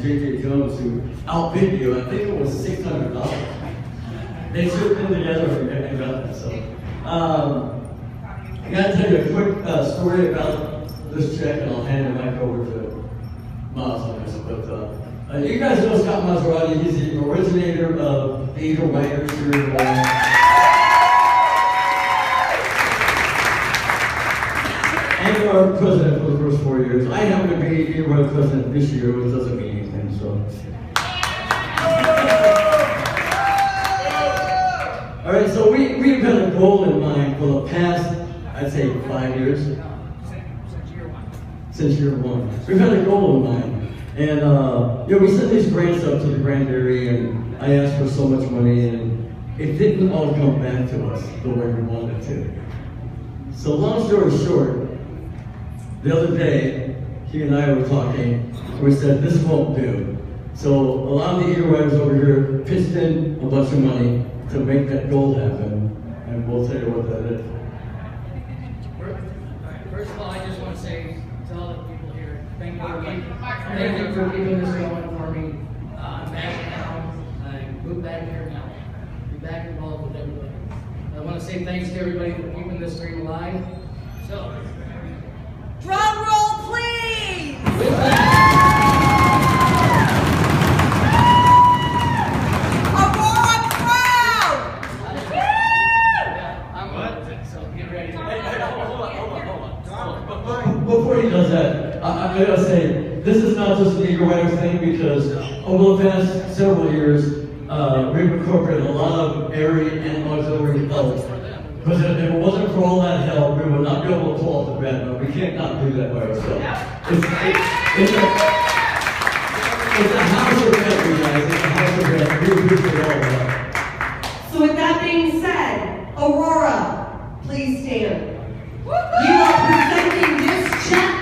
J.J. Jones who outbid you. I think it was $600. They swooped in together and got that. So, I got to tell you a quick story about this check, and I'll hand the mic over to Miles on this. But you guys know Scott Maserati. He's the originator of Eagle Writers here in Hawaii. And our president for the first 4 years. I happen to be Eagle Writers president this year, which doesn't mean anything. So. All right, so we've had a goal in mind for the past, I'd say, 5 years. Since year one. We've had a goal in mind. And we sent these grants up to the Grand Area, and I asked for so much money, and it didn't all come back to us the way we wanted it to. So long story short, the other day, he and I were talking, we said, this won't do. So a lot of the Eagle Writers over here pitched in a bunch of money to make that goal happen, and we'll tell you what that is. First of all, I just want to say to all the people here, thank you for keeping this going for me. I'm back now. I moved back here now. Be back involved with everybody. I want to say thanks to everybody for keeping this dream alive. So, drum roll, please! Before he does that, I gotta say, this is not just an Eagle Writers thing, because over the past several years, we've incorporated a lot of area and auxiliary help. Because if it wasn't for all that help, we would not be able to pull off the bed, but we can't not do that by ourselves. It's a house event, you guys. It's a house event. We appreciate all of that. So with that being said, Aurora, please stand. You are presenting this check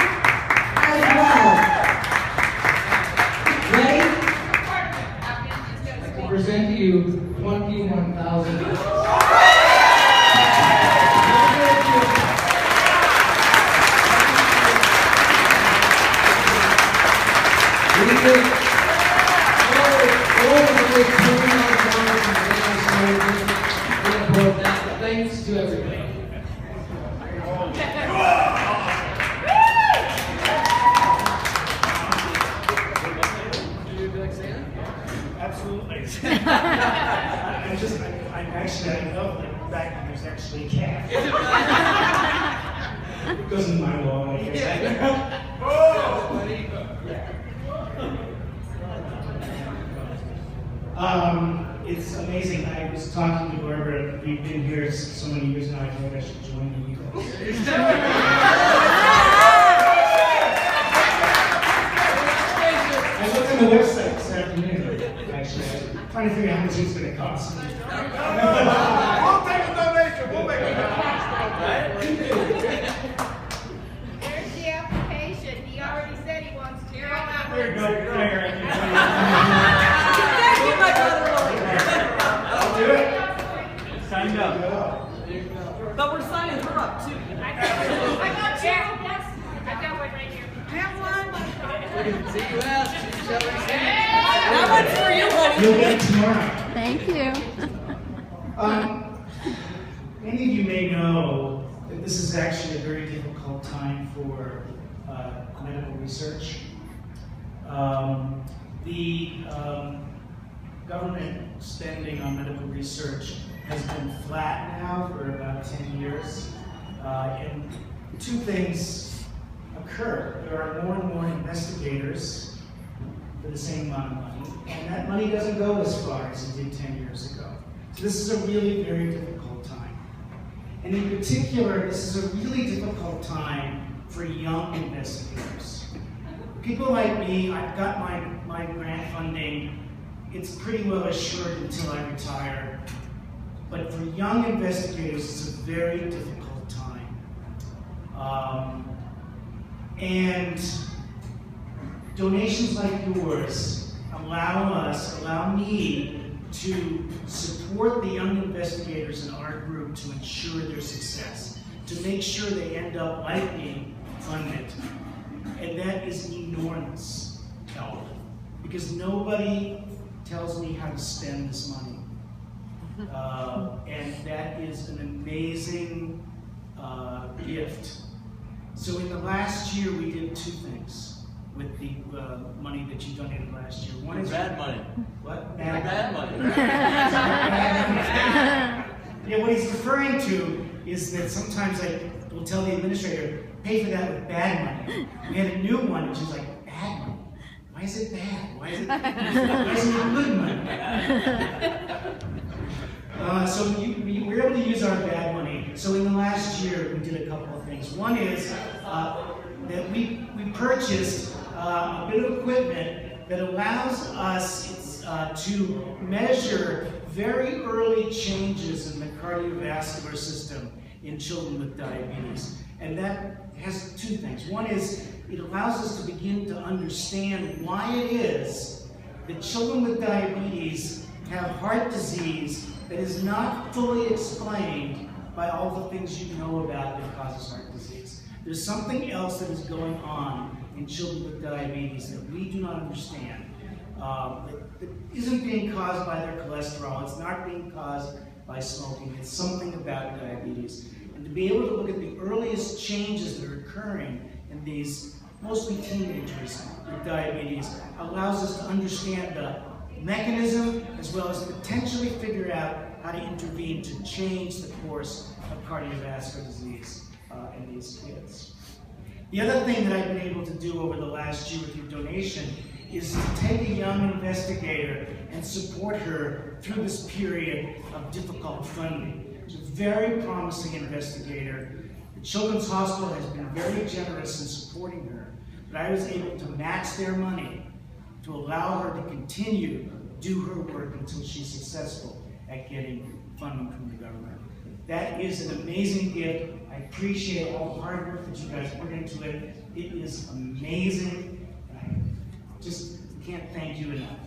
as well. Ready? I present to you $21,000. Thanks to everybody. Absolutely. I love the fact that there's actually cash. It goes in my law, I guess. It's amazing. I was talking to Barbara. We've been here so many years now. I feel like I should join the Eagles. I looked on the website this afternoon, actually. I'm trying to figure out how much it's going to cost. We'll take a donation. We'll make it happen. There's the application. He already said he wants to. There you go. There. Thank you, my brother. I'll do it. Signed up. But we're signing her up too. I got two. Yes. I've got one right here. I have one. See you out. That one's for you, honey. You'll get it tomorrow. Thank you. Many of you may know that this is actually a very difficult time for medical research. The government spending on medical research has been flat now for about 10 years. And two things occur. There are more and more investigators for the same amount of money, and that money doesn't go as far as it did 10 years ago. So this is a really very difficult time. And in particular, this is a really difficult time for young investigators. People like me, I've got my grant funding. It's pretty well assured until I retire. But for young investigators, it's a very difficult time. And donations like yours allow me to support the young investigators in our group to ensure their success, to make sure they end up like me, funded. And that is enormous help. because nobody tells me how to spend this money. And that is an amazing gift. So in the last year, we did two things with the money that you donated last year. One is Bad money. what? Bad money. Yeah, what he's referring to is that sometimes I will tell the administrator, pay for that with bad money. We had a new one, which is like, bad money? Why is it bad? Why isn't it good money? So we were able to use our bad money. So in the last year, we did a couple of things. One is that we purchased a bit of equipment that allows us to measure very early changes in the cardiovascular system in children with diabetes. And that has two things. One is it allows us to begin to understand why it is that children with diabetes have heart disease that is not fully explained by all the things you know about that causes heart disease. There's something else that is going on in children with diabetes that we do not understand. That isn't being caused by their cholesterol. It's not being caused by smoking. It's something about diabetes. And to be able to look at the earliest changes that are occurring in these mostly teenagers with diabetes allows us to understand the mechanism as well as potentially figure out how to intervene to change the course of cardiovascular disease in these kids. The other thing that I've been able to do over the last year with your donation is to take a young investigator and support her through this period of difficult funding. She's a very promising investigator. The Children's Hospital has been very generous in supporting her, but I was able to match their money to allow her to continue to do her work until she's successful at getting funding from the government. That is an amazing gift. I appreciate all the hard work that you guys put into it. It is amazing. And I just can't thank you enough.